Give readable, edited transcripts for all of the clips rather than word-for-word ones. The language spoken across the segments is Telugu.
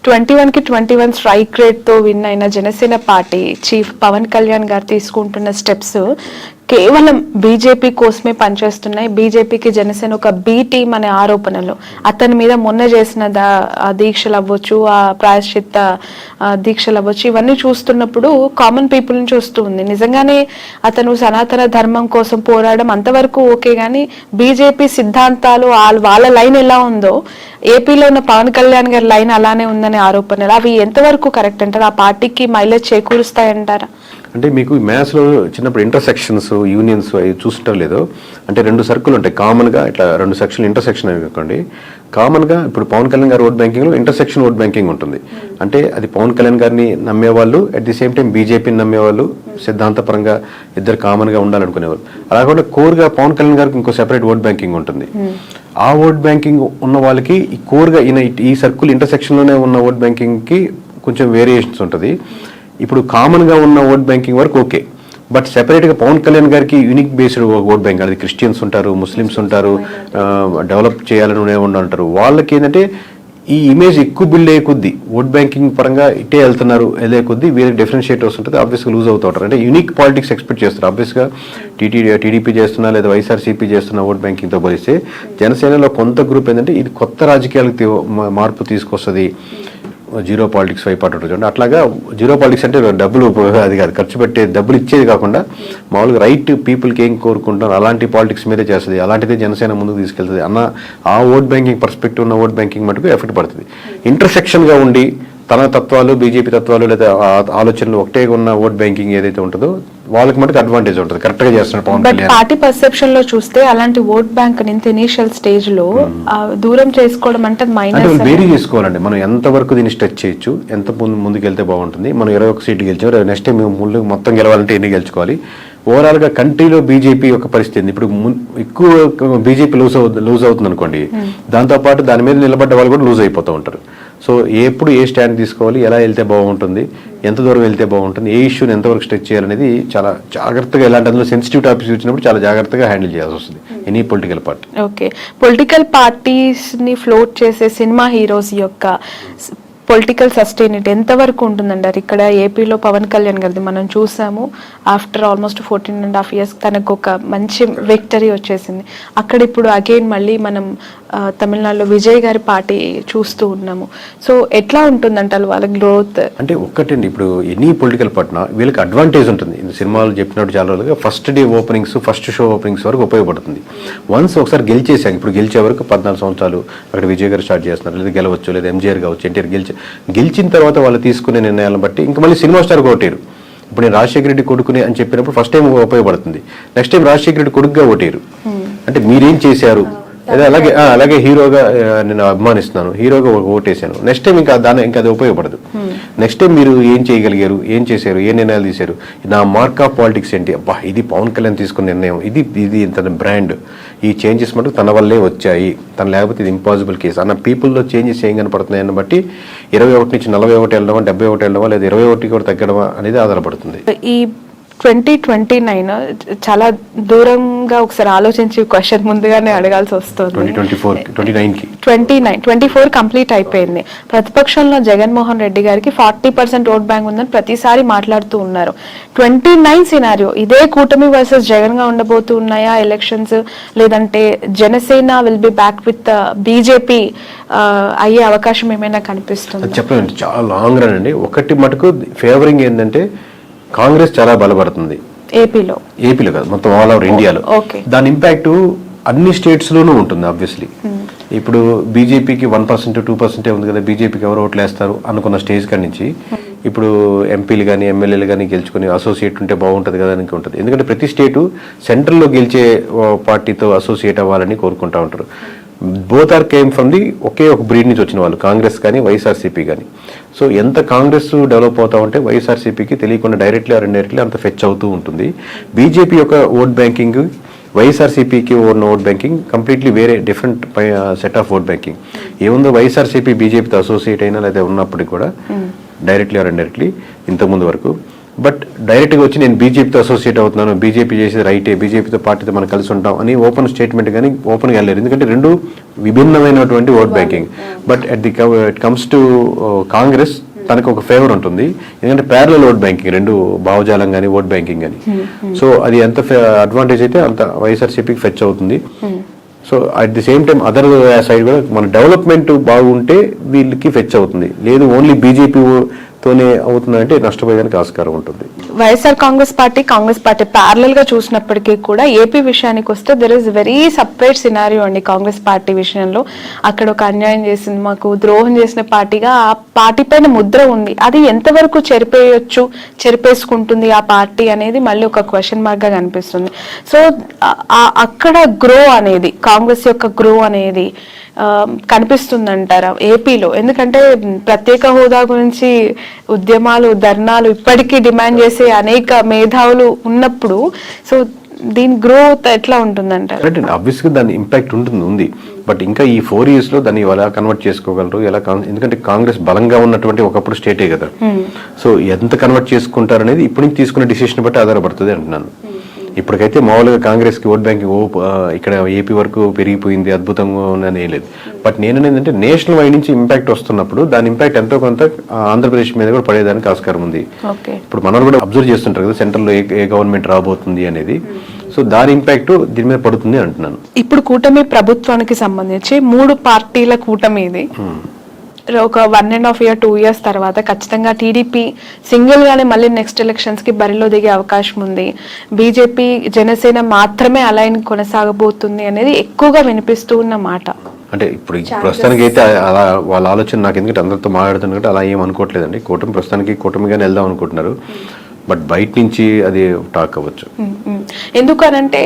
21కి 21 స్ట్రైక్ రేట్ తో విన్ అయిన జనసేన పార్టీ చీఫ్ పవన్ కళ్యాణ్ గారు తీసుకుంటున్న స్టెప్స్ కేవలం బీజేపీ కోసమే పనిచేస్తున్నాయి. బీజేపీకి జనసేన ఒక బి టీం అనే ఆరోపణలు అతని మీద మొన్న చేసిన దీక్షలు అవ్వచ్చు, ఆ ప్రాయశ్చిత్త దీక్షలు అవ్వచ్చు, ఇవన్నీ చూస్తున్నప్పుడు కామన్ పీపుల్ ని చూస్తూ ఉంది. నిజంగానే అతను సనాతన ధర్మం కోసం పోరాడడం అంతవరకు ఓకే, కానీ బీజేపీ సిద్ధాంతాలు వాళ్ళ లైన్ ఎలా ఉందో ఏపీలో ఉన్న పవన్ కళ్యాణ్ గారి లైన్ అలానే ఉందనే ఆరోపణలు అవి ఎంతవరకు కరెక్ట్ అంటారు? ఆ పార్టీకి మైలేజ్ చేకూరుస్తాయంటారా? అంటే మీకు మ్యాథ్స్లో చిన్నప్పుడు ఇంటర్సెక్షన్స్ యూనియన్స్ అవి చూస్తుంటారు లేదో, అంటే 2 సర్కిల్ ఉంటాయి కామన్గా, ఇట్లా 2 సెక్షన్లు ఇంటర్సెక్షన్ అవి కాకండి. కామన్గా ఇప్పుడు పవన్ కళ్యాణ్ గారి ఓట్ బ్యాంకింగ్లో ఇంటర్సెక్షన్ ఓట్ బ్యాంకింగ్ ఉంటుంది. అంటే అది పవన్ కళ్యాణ్ గారిని నమ్మేవాళ్ళు, అట్ ది సేమ్ టైం బీజేపీని నమ్మేవాళ్ళు, సిద్ధాంతపరంగా ఇద్దరు కామన్గా ఉండాలనుకునేవాళ్ళు. అలా కూడా కోర్గా పవన్ కళ్యాణ్ గారికి ఇంకో సెపరేట్ ఓట్ బ్యాంకింగ్ ఉంటుంది. ఆ ఓట్ బ్యాంకింగ్ ఉన్న వాళ్ళకి ఈ కోర్గా ఈ సర్కిల్ ఇంటర్సెక్షన్లోనే ఉన్న ఓట్ బ్యాంకింగ్కి కొంచెం వేరియేషన్స్ ఉంటుంది. ఇప్పుడు కామన్గా ఉన్న ఓట్ బ్యాంకింగ్ వరకు ఓకే, బట్ సెపరేట్గా పవన్ కళ్యాణ్ గారికి యూనిక్ బేస్డ్ ఓట్ బ్యాంక్, అది క్రిస్టియన్స్ ఉంటారు, ముస్లిమ్స్ ఉంటారు, డెవలప్ చేయాలని ఉంటారు. వాళ్ళకి ఏంటంటే ఈ ఇమేజ్ ఎక్కువ బిల్డ్ అయ్యే కొద్దీ ఓట్ బ్యాంకింగ్ పరంగా ఇటే వెళ్ళే కొద్దీ వేరే డిఫరెన్షియేటర్స్ ఉంటుంది, ఆబ్వియస్గా లూజ్ అవుతూ ఉంటారు. అంటే యూనిక్ పాలిటిక్స్ ఎక్స్పెక్ట్ చేస్తారు. ఆబ్వియస్గా టీడీపీ చేస్తున్నా లేదా వైఎస్ఆర్సీపీ చేస్తున్న ఓట్ బ్యాంకింగ్తో పోలిస్తే జనసేనలో కొంత గ్రూప్ ఏంటంటే ఇది కొత్త రాజకీయాలకు మార్పు తీసుకొస్తుంది, జీరో పాలిటిక్స్ వైపు ఉంటుంది. అట్లాగా జీరో పాలిటిక్స్ అంటే డబ్బులు అది కాదు, ఖర్చు పెట్టే డబ్బులు ఇచ్చేది కాకుండా మామూలుగా రైట్ పీపుల్కి ఏం కోరుకుంటారు అలాంటి పాలిటిక్స్ మీదే చేస్తుంది. అలాంటిదే జనసేన ముందుకు తీసుకెళ్తుంది అన్న ఆ ఓట్ బ్యాంకింగ్ పర్స్పెక్టివ్ ఉన్న ఓట్ బ్యాంకింగ్ మటుకు ఎఫెక్ట్ పడుతుంది. ఇంటర్సెక్షన్గా ఉండి తన తత్వాలు బీజేపీ తత్వాలు లేదా ఆలోచనలు ఒకటే ఉన్న ఓట్ బ్యాంకింగ్ ఏదైతే ఉంటుందో వాళ్ళకి మటుకు అడ్వాంటేజ్ ఉంటుంది, కరెక్ట్ గా చేస్తున్నారు పవన్ కళ్యాణ్. పార్టీ పర్సెప్షన్ లో చూస్తే అలాంటి ఓట్ బ్యాంక్ ఇనిషియల్ స్టేజ్ లో దూరం చేసుకోవడం అంటే వేరీ చేసుకోవాలండి. మనం ఎంత వరకు దీన్ని స్ట్రెచ్ చేయొచ్చు, ఎంత ముందుకు వెళ్తే బాగుంటుంది. మనం 21 సీట్లు గెలిచాం, నెక్స్ట్ టైం ముందు మొత్తం గెలవాలంటే ఎన్ని గెలుచుకోవాలి. ఓవరాల్ గా కంట్రీలో బీజేపీ యొక్క పరిస్థితి ఇప్పుడు ఎక్కువ బీజేపీ లూజ్ అవుతుంది అనుకోండి, దాంతోపాటు దాని మీద నిలబడ్డ వాళ్ళు కూడా లూజ్ అయిపోతూ ఉంటారు. సో ఎప్పుడు ఏ స్టాండ్ తీసుకోవాలి, ఎలా వెళ్తే బాగుంటుంది, ఎంత దూరం వెళ్తే బాగుంటుంది, ఏ ఇష్యూని ఎంతవరకు స్ట్రెచ్ చేయాలనేది చాలా జాగ్రత్తగా, ఇలాంటి అందులో సెన్సిటివ్ టాపిక్స్ వచ్చినప్పుడు చాలా జాగ్రత్తగా హ్యాండిల్ చేయాల్సి వస్తుంది any political party. Okay, political parties ని ఫ్లోట్ చేసే సినిమా హీరోస్ యొక్క పొలిటికల్ సస్టైనిటీ ఎంతవరకు ఉంటుందంటారు? ఇక్కడ ఏపీలో పవన్ కళ్యాణ్ గారిది మనం చూసాము, ఆఫ్టర్ ఆల్మోస్ట్ 14.5 years తనకు ఒక మంచి విక్టరీ వచ్చేసింది. అక్కడ ఇప్పుడు అగైన్ మళ్ళీ మనం తమిళనాడులో విజయ్ గారి పార్టీ చూస్తూ ఉన్నాము. సో ఎట్లా ఉంటుందంటారు వాళ్ళ గ్రోత్? అంటే ఒక్కటండి, ఇప్పుడు ఎనీ పొలిటికల్ పార్టీ వీళ్ళకి అడ్వాంటేజ్ ఉంటుంది. సినిమాలు చెప్పినట్టు చాలా రోజులుగా first day openings, first show openings వరకు ఉపయోగపడుతుంది. వన్స్ ఒకసారి గెలిచేసాక, ఇప్పుడు గెలిచే వరకు 14 సంవత్సరాలు అక్కడ విజయ్ గారు స్టార్ట్ చేస్తున్నారు, లేదా గెలవచ్చు, లేదా ఎంజీఆర్ కావచ్చు, ఎన్టీఆర్ గెలిచిన తర్వాత వాళ్ళు తీసుకునే నిర్ణయాలను బట్టి ఇంకా మళ్ళీ సినిమా స్టార్ ఓటేరు. ఇప్పుడు నేను రాజశేఖర రెడ్డి కొడుకుని అని చెప్పినప్పుడు ఫస్ట్ టైం ఉపయోగపడుతుంది, నెక్స్ట్ టైం రాజశేఖర రెడ్డి కొడుకుగా ఓటేరు. అంటే మీరేం చేశారు, అలాగే హీరోగా నేను అభిమానిస్తున్నాను, హీరోగా ఓటేసాను, నెక్స్ట్ టైం ఇంకా అది ఉపయోగపడదు. నెక్స్ట్ టైం మీరు ఏం చేయగలిగారు, ఏం చేశారు, ఏ నిర్ణయాలు తీశారు, నా మార్క్ ఆఫ్ పాలిటిక్స్ ఏంటి, అబ్బా ఇది పవన్ కళ్యాణ్ తీసుకున్న నిర్ణయం, ఇది తన బ్రాండ్, ఈ చేంజెస్ మటుకు తన వల్లే వచ్చాయి, తను లేకపోతే ఇది ఇంపాసిబుల్ కేసు అన్న పీపుల్లో చేంజెస్ ఏం కనపడుతున్నాయని బట్టి 21 నుంచి 41 వెళ్ళడమా, 71 వెళ్ళడమా, లేదా 21 కూడా తగ్గడమా అనేది ఆధారపడుతుంది. ఈ 2029 చాలా దూరంగా ఒకసారి ఆలోచించి క్వశ్చన్ ముందుగానే అడగాల్సి వస్తుంది. 24 కంప్లీట్ అయిపోయింది. ప్రతిపక్షంలో జగన్మోహన్ రెడ్డి గారికి 40% ఓట్ బ్యాంక్ ఉందని ప్రతిసారి మాట్లాడుతూ ఉన్నారు. 29 సినారియో ఇదే కూటమి వర్సెస్ జగన్ గా ఉండబోతూ ఉన్నాయా ఎలక్షన్స్, లేదంటే Janasena will be back with BJP అయ్యే అవకాశం ఏమైనా కనిపిస్తుంది? చెప్పండి, చాలా లాంగ్ రన్ అండి. ఒకటి మటుకు ఫేవరింగ్ ఏంటంటే కాంగ్రెస్ చాలా బలపడుతుంది ఏపీలో కాదు, మొత్తం ఆల్ ఓవర్ ఇండియాలో. దాని ఇంపాక్ట్ అన్ని స్టేట్స్ లోనూ ఉంటుంది. ఆబ్వియస్లీ ఇప్పుడు బీజేపీకి 1% 2% ఉంది కదా, బీజేపీకి ఎవరు ఓట్లు వేస్తారు అనుకున్న స్టేజ్ కాడి నుంచి ఇప్పుడు ఎంపీలు కానీ ఎమ్మెల్యేలు కానీ గెలుచుకుని అసోసియేట్ ఉంటే బాగుంటుంది కదా అని ఉంటుంది. ఎందుకంటే ప్రతి స్టేటు సెంట్రల్లో గెలిచే పార్టీతో అసోసియేట్ అవ్వాలని కోరుకుంటూ ఉంటారు. Both are came from the ఒకే ఒక బ్రీడ్ నుంచి వచ్చిన వాళ్ళు, కాంగ్రెస్ కానీ వైఎస్ఆర్సీపీ కానీ. సో ఎంత కాంగ్రెస్ డెవలప్ అవుతా ఉంటే వైఎస్ఆర్సీపీకి తెలియకుండా డైరెక్ట్లీ ఆర్ ఇండైరెక్ట్లీ అంత ఫెచ్ అవుతూ ఉంటుంది. బీజేపీ యొక్క ఓట్ బ్యాంకింగ్, వైఎస్ఆర్సీపీకి ఉన్న ఓట్ బ్యాంకింగ్ కంప్లీట్లీ వేరే different set of vote banking. ఏముందో వైఎస్ఆర్సీపీ బీజేపీతో అసోసియేట్ అయినా లేదా ఉన్నప్పటికీ కూడా డైరెక్ట్లీ ఆర్ ఇండైరెక్ట్లీ ఇంతకుముందు వరకు బట్ డైరెక్ట్గా వచ్చి నేను బీజేపీతో అసోసియేట్ అవుతున్నాను, బీజేపీ చేసేది రైటే, బీజేపీతో పార్టీతో మనం కలిసి ఉంటాం అని ఓపెన్ స్టేట్మెంట్ కానీ ఓపెన్గా వెళ్ళారు. ఎందుకంటే రెండు విభిన్నమైనటువంటి vote banking. But it comes to Congress తనకు ఒక ఫేవర్ ఉంటుంది, ఎందుకంటే ప్యారలల్ ఓట్ బ్యాంకింగ్, రెండు భావజాలం కానీ ఓట్ బ్యాంకింగ్ కానీ. సో అది ఎంత అడ్వాంటేజ్ అయితే అంత వైఎస్ఆర్సీపీకి ఫెచ్ అవుతుంది. So at the same time other side కూడా మన డెవలప్మెంట్ బాగుంటే వీళ్ళకి ఫెచ్ అవుతుంది. లేదు ఓన్లీ బీజేపీతోనే అవుతుందంటే నష్టపోయేదానికి ఆస్కారం ఉంటుంది. వైఎస్ఆర్ కాంగ్రెస్ పార్టీ ప్యారలల్ గా చూసినప్పటికీ కూడా ఏపీ విషయానికి వస్తే there is very separate scenario అండి. కాంగ్రెస్ పార్టీ విషయంలో అక్కడ ఒక అన్యాయం చేసింది, మాకు ద్రోహం చేసిన పార్టీగా ఆ పార్టీ పైన ముద్ర ఉంది. అది ఎంతవరకు చెరిపేసుకుంటుంది ఆ పార్టీ అనేది మళ్ళీ ఒక క్వశ్చన్ మార్క్ గా కనిపిస్తుంది. సో అక్కడ గ్రో అనేది, కాంగ్రెస్ యొక్క గ్రో అనేది కనిపిస్తుందంటారా ఏపీలో? ఎందుకంటే ప్రత్యేక హోదా గురించి ఉద్యమాలు, ధర్నాలు ఇప్పటికీ డిమాండ్ చేసే అనేక మేధావులు ఉన్నప్పుడు సో దీని గ్రోత్ ఎట్లా ఉంటుందంటారు? ఆబ్వియస్గా దాని ఇంపాక్ట్ ఉంది. బట్ ఇంకా ఈ 4 years లో దాన్ని ఎలా కన్వర్ట్ చేసుకోగలరు, ఎందుకంటే కాంగ్రెస్ బలంగా ఉన్నటువంటి ఒకప్పుడు స్టేటే కదా. సో ఎంత కన్వర్ట్ చేసుకుంటారు అనేది ఇప్పుడు నుంచి తీసుకునే డిసిషన్ బట్టి ఆధారపడుతుంది అంటున్నాను. ఇప్పటికైతే మామూలుగా కాంగ్రెస్కి ఓట్ బ్యాంకింగ్ ఇక్కడ ఏపీ వరకు పెరిగిపోయింది, అద్భుతంగా ఉందని ఏం లేదు. బట్ నేను ఏంటంటే నేషనల్ వైడ్ నుంచి ఇంపాక్ట్ వస్తున్నప్పుడు దాని ఇంపాక్ట్ ఎంతో కొంత ఆంధ్రప్రదేశ్ మీద కూడా పడేదానికి ఆస్కారం ఉంది. ఇప్పుడు మనం కూడా అబ్జర్వ్ చేస్తుంటారు కదా సెంట్రల్లో ఏ గవర్నమెంట్ రాబోతుంది అనేది. సో దాని ఇంపాక్ట్ దీని మీద పడుతుంది అంటున్నాను. ఇప్పుడు కూటమి ప్రభుత్వానికి సంబంధించి 3 పార్టీల కూటమి ఇది. ఒక 1.5 year 2 years తర్వాత ఖచ్చితంగా టీడీపీ సింగిల్ గానే మళ్ళీ నెక్స్ట్ ఎలక్షన్స్ కి బరిలో దిగే అవకాశం ఉంది. బీజేపీ జనసేన మాత్రమే అలైన్ కొనసాగబోతుంది అనేది ఎక్కువగా వినిపిస్తూ ఉన్న మాట. అంటే ఇప్పుడు ప్రస్తుతానికి అయితే అలా వాళ్ళ ఆలోచన నాకు, ఎందుకంటే అందరితో మాట్లాడుతున్నట్టు అలా ఏం అనుకోవట్లేదండి. కూటమిగానే వెళ్దాం అనుకుంటున్నారు. బట్ బయట నుంచి అది టాక్ అవ్వచ్చు. ఎందుకనంటే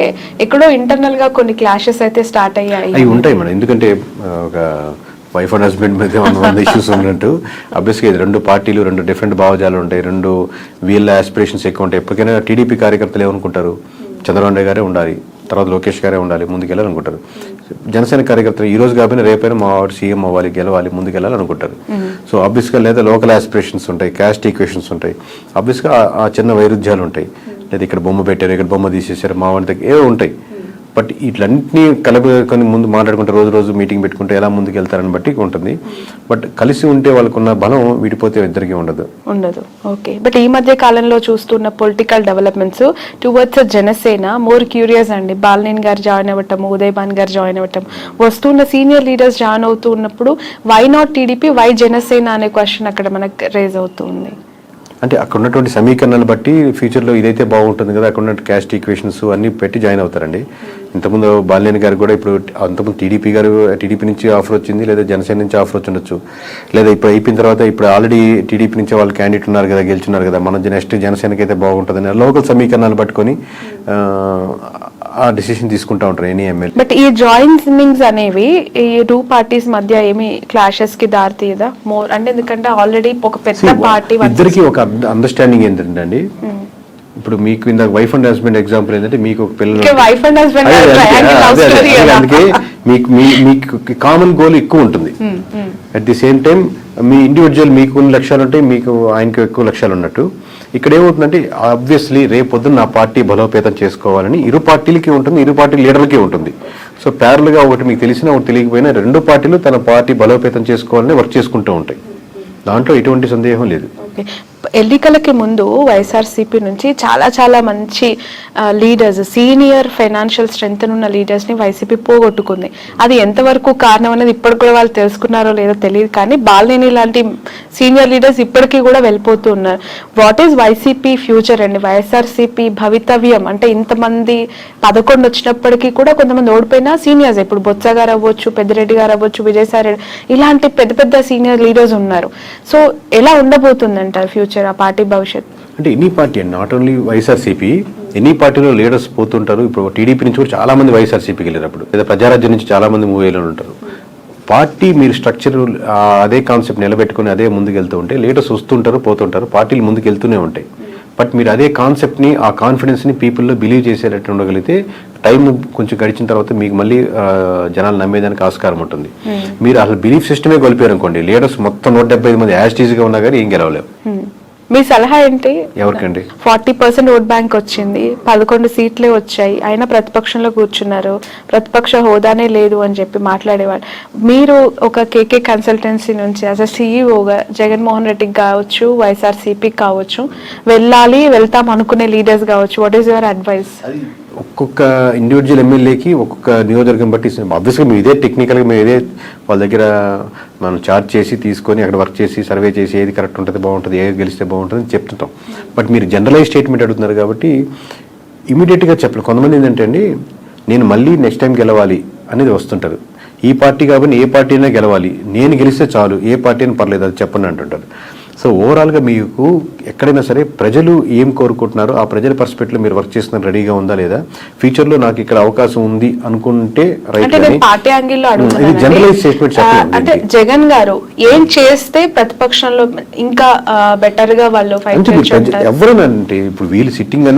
ఎక్కడో ఇంటర్నల్ గా కొన్ని క్లాషెస్ అయితే స్టార్ట్ అయ్యాయి. అవి ఉంటాయి మేడం, ఎందుకంటే ఒక వైఫ్ అండ్ హస్బెండ్ మీద 100 ఇష్యూస్ ఉన్నట్టు అబ్వియస్గా ఇది 2 పార్టీలు, 2 డిఫరెంట్ భావజాలు ఉంటాయి, 2 వీళ్ళ ఆస్పిరేషన్స్ ఎక్కువ ఉంటాయి. ఎప్పటికైనా టీడీపీ కార్యకర్తలు ఏమనుకుంటారు, చంద్రబాబు నాయుడు గారే ఉండాలి, తర్వాత లోకేష్ గారే ఉండాలి, ముందుకెళ్ళాలనుకుంటారు. జనసేన కార్యకర్తలు ఈ రోజు కాకపోయినా రేపైనా మా వాడు సీఎం అవ్వాలి, గెలవాలి, ముందుకెళ్ళాలనుకుంటారు. సో ఆబ్వియస్గా లేదా లోకల్ ఆస్పిరేషన్స్ ఉంటాయి, క్యాస్ట్ ఈక్వేషన్స్ ఉంటాయి, ఆబ్వియస్గా ఆ చిన్న వైరుధ్యాలు ఉంటాయి. లేదా ఇక్కడ బొమ్మ పెట్టారు, ఇక్కడ బొమ్మ తీసేసారు, మా వాడి దగ్గర ఏవో ఉంటాయి. బట్ ఇట్లన్నింటినీ కలుపుకొని ముందు మాట్లాడుకుంటే రోజు మీటింగ్ పెట్టుకుంటే ఎలా ముందుకు వెళ్తారని బట్టి ఉంటుంది. బట్ కలిసి ఉంటే వాళ్ళకున్న బలం విడిపోతే ఇద్దరికి ఉండదు. ఓకే. బట్ ఈ మధ్య కాలంలో చూస్తున్న political developments towards Janasena more curious అండి. బాలినేని గారు జాయిన్ అవ్వటం, ఉదయభాన్ గారు జాయిన్ అవ్వటం, వస్తున్న సీనియర్ లీడర్స్ జాయిన్ అవుతూ ఉన్నప్పుడు why not TDP, why Janasena అనే క్వశ్చన్ అక్కడ మనకు రేజ్ అవుతుంది. అంటే అక్కడ ఉన్నటువంటి సమీకరణాలు బట్టి ఫ్యూచర్లో ఇదైతే బాగుంటుంది కదా, అక్కడ ఉన్న క్యాస్ట్ ఈక్వేషన్స్ అన్ని పెట్టి జాయిన్ అవుతారండి. ఇంతకుముందు బాలినేని గారు కూడా, ఇప్పుడు అంతకుముందు టీడీపీ నుంచి ఆఫర్ వచ్చింది, లేదా జనసేన నుంచి ఆఫర్ వచ్చి ఉండొచ్చు, లేదా ఇప్పుడు అయిపోయిన తర్వాత ఇప్పుడు ఆల్రెడీ టీడీపీ నుంచి వాళ్ళు క్యాండిడేట్ ఉన్నారు కదా, గెలుచున్నారు కదా, మన నెక్స్ట్ జనసేనకి అయితే బాగుంటుందని లోకల్ సమీకరణాలు పట్టుకొని ఆ డిసిషన్ తీసుకుంటా ఉంటారు ఎనీ ఎమ్మెల్యే. బట్ ఈ జాయినింగ్స్ అనేవి ఈ 2 parties మధ్య ఏమి క్లాషెస్ కి దారి తీయదా మోర్ అంటే? ఎందుకంటే ఆల్రెడీ ఒక పెద్ద పార్టీ ఇద్దరికి ఒక అండర్స్టాండింగ్ ఏంటంటే అండి, ఇప్పుడు మీకు ఇందాక వైఫ్ అండ్ హస్బెండ్ ఎగ్జాంపుల్ ఏంటంటే, మీకు ఒక పిల్లలు, అందుకే మీకు కామన్ గోల్ ఎక్కువ ఉంటుంది. At the same time me individual మీకు కొన్ని లక్ష్యాలు ఉంటాయి, మీకు ఆయనకు ఎక్కువ లక్ష్యాలు ఉన్నట్టు. ఇక్కడ ఏమవుతుందంటే ఆబ్వియస్లీ రేపొద్దున నా పార్టీ బలోపేతం చేసుకోవాలని ఇరు పార్టీలకి ఉంటుంది, ఇరు పార్టీ లీడర్లకి ఉంటుంది. సో ప్యారల్గా ఒకటి మీకు తెలిసినా ఒకటి తెలియకపోయినా 2 పార్టీలు తన పార్టీ బలోపేతం చేసుకోవాలని వర్క్ చేసుకుంటూ ఉంటాయి. దాంట్లో ఎటువంటి సందేహం లేదు. ఎన్నికలకి ముందు వైఎస్ఆర్సీపీ నుంచి చాలా మంచి లీడర్స్, సీనియర్ ఫైనాన్షియల్ స్ట్రెంగ్త్ ఉన్న లీడర్స్ ని వైసీపీ పోగొట్టుకుంది. అది ఎంతవరకు కారణం అనేది ఇప్పటికి కూడా వాళ్ళు తెలుసుకున్నారో లేదో తెలియదు, కానీ బాలినేని లాంటి సీనియర్ లీడర్స్ ఇప్పటికీ కూడా వెళ్ళిపోతూ ఉన్నారు. వాట్ ఈస్ వైసీపీ ఫ్యూచర్ అండి? వైఎస్ఆర్సీపీ భవితవ్యం అంటే ఇంతమంది 11 వచ్చినప్పటికీ కూడా కొంతమంది ఓడిపోయినా సీనియర్స్, ఇప్పుడు బొత్స గారు అవ్వచ్చు, పెద్దిరెడ్డి గారు అవ్వచ్చు, విజయసాయి రెడ్డి, ఇలాంటి పెద్ద సీనియర్ లీడర్స్ ఉన్నారు. సో ఎలా ఉండబోతుందంటారు ఫ్యూచర్, ఆ పార్టీ భవిష్యత్? అంటే ఎనీ పార్టీ అండి, నాట్ ఓన్లీ వైఎస్ఆర్సీపీ, ఎనీ పార్టీలో లీడర్స్ పోతుంటారు. ఇప్పుడు టీడీపీ నుంచి కూడా చాలా మంది వైఎస్ఆర్సీపీకి వెళ్ళినప్పుడు, లేదా ప్రజారాజ్యం నుంచి చాలా మంది మూవ్ అయ్యేలో ఉంటారు. పార్టీ మీరు స్ట్రక్చర్ అదే కాన్సెప్ట్ నిలబెట్టుకుని అదే ముందుకు వెళ్తూ ఉంటే లీడర్స్ వస్తుంటారు, పోతుంటారు, పార్టీలు ముందుకు వెళ్తూనే ఉంటాయి. బట్ మీరు అదే కాన్సెప్ట్ని, ఆ కాన్ఫిడెన్స్ని పీపుల్లో బిలీవ్ చేసేటట్టు ఉండగలిగితే టైం కొంచెం గడిచిన తర్వాత మీకు మళ్ళీ జనాలు నమ్మేదానికి ఆస్కారం ఉంటుంది. మీరు అసలు బిలీఫ్ సిస్టమే కోల్పోయారు అనుకోండి, లీడర్స్ మొత్తం 175 మంది యాస్టీజ్గా ఉన్నా కానీ ఏం గెలవలేవు. మీ సలహా ఏంటి? ఎవరికండి? 40% ఓట్ బ్యాంక్ వచ్చింది, 11 సీట్లే వచ్చాయి, అయినా ప్రతిపక్షంలో కూర్చున్నారు, ప్రతిపక్ష హోదానే లేదు అని చెప్పి మాట్లాడేవాళ్ళు. మీరు ఒక కేకే కన్సల్టెన్సీ నుంచి యాజ్ అ సిఇఓగా జగన్మోహన్ రెడ్డికి కావచ్చు, వైఎస్ఆర్సీపీ కావచ్చు, వెళ్తాం అనుకునే లీడర్స్ కావచ్చు, వాట్ ఈస్ యువర్ అడ్వైస్? ఒక్కొక్క ఇండివిజువల్ ఎమ్మెల్యేకి ఒక్కొక్క నియోజకవర్గం బట్టి ఆబ్వియస్గా మేము ఇదే టెక్నికల్గా మేము ఇదే వాళ్ళ దగ్గర మనం చార్జ్ చేసి తీసుకొని అక్కడ వర్క్ చేసి సర్వే చేసి ఏది కరెక్ట్ ఉంటుంది బాగుంటుంది, ఏది గెలిస్తే బాగుంటుంది అని చెప్తుంటాం. బట్ మీరు జనరలైజ్ స్టేట్మెంట్ అడుగుతున్నారు కాబట్టి ఇమీడియట్గా చెప్పలేదు. కొంతమంది ఏంటంటే అండి, నేను మళ్ళీ నెక్స్ట్ టైం గెలవాలి అనేది వస్తుంటారు. ఈ పార్టీ కాబట్టి ఏ పార్టీ అయినా గెలవాలి, నేను గెలిస్తే చాలు, ఏ పార్టీ అయినా పర్లేదు అది చెప్పండి అంటుంటారు. సో ఓవరాల్గా మీకు ఎక్కడైనా సరే ప్రజలు ఏం కోరుకుంటున్నారో ఆ ప్రజల పర్స్పెక్టివ్లో మీరు వర్క్ చేస్తున్న రెడీగా ఉందా లేదా, ఫ్యూచర్లో నాకు ఇక్కడ అవకాశం ఉంది అనుకుంటే రైట్. పార్టీ యాంగిల్లో ఇది జనరలైజ్ స్టేట్మెంట్ అంటే జగన్ గారు ఏం చేస్తే ప్రతిపక్షంలో ఇంకా బెటర్ గా వాళ్ళు ఫైట్ ఎవరైనా అంటే ఇప్పుడు వీళ్ళు సిట్టింగ్